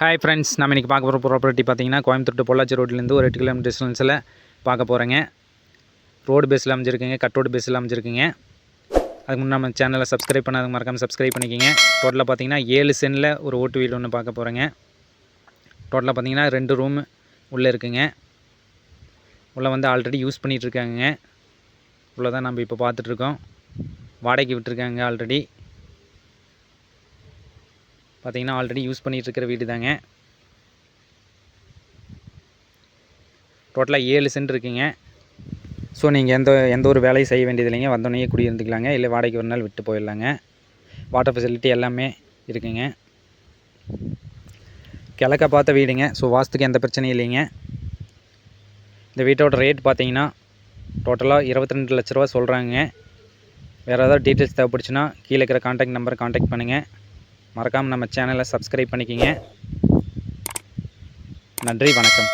Hi friends, நம்ம இன்றைக்கி பார்க்க போகிற ப்ராப்பர்ட்டி பார்த்தீங்கன்னா கோயம்புத்தூர் to பொள்ளாச்சி ரோட்லேருந்து ஒரு 8 கிலோமீட்டர் டிஸ்டன்ஸில் பார்க்க போகிறேங்க. ரோடு பேஸில் அமைஞ்சிருக்குங்க, கட் ரோடு பேஸில் அமைஞ்சிருக்குங்க. அதுக்கு முன்னே நம்ம சேனலை சப்ஸ்கிரைப் பண்ணாத மறக்காமல் சப்ஸ்கிரைப் பண்ணிக்கிங்க. டோட்டலாக பார்த்தீங்கன்னா 7 சென்டில் ஒரு ஓட்டு வீடு ஒன்று பார்க்க போகிறேங்க. டோட்டலாக பார்த்தீங்கன்னா 2 ரூம் உள்ளே இருக்குங்க. உள்ளே வந்து ஆல்ரெடி யூஸ் பண்ணிகிட்ருக்காங்க. உள்ளே தான் நம்ம இப்போ பார்த்துட்ருக்கோம். வாடகைக்கு விட்டுருக்காங்க. ஆல்ரெடி பார்த்தீங்கன்னா ஆல்ரெடி யூஸ் பண்ணிகிட்ருக்கிற வீடு தாங்க. டோட்டலாக 7 சென்ட் இருக்குங்க. ஸோ நீங்கள் எந்த ஒரு வேலையும் செய்ய வேண்டியது இல்லைங்க. வந்தோடனே குடியிருந்துக்கலாங்க, இல்லை வாடகைக்கு ஒரு நாள் விட்டு போயிடலாங்க. வாட்டர் ஃபெசிலிட்டி எல்லாமே இருக்குங்க. கிழக்க பார்த்த வீடுங்க. ஸோ வாஸ்துக்கு எந்த பிரச்சனையும் இல்லைங்க. இந்த வீட்டோட ரேட் பார்த்தீங்கன்னா டோட்டலாக 22 லட்ச ரூபா சொல்கிறாங்க. வேறு ஏதாவது டீட்டெயில்ஸ் தேவைப்படுச்சுன்னா கீழே இருக்கிற கான்டாக்ட் நம்பரை கான்டாக்ட் பண்ணுங்கள். மறக்காமல் நம்ம சேனலை சப்ஸ்கிரைப் பண்ணிக்கிங்க. நன்றி, வணக்கம்.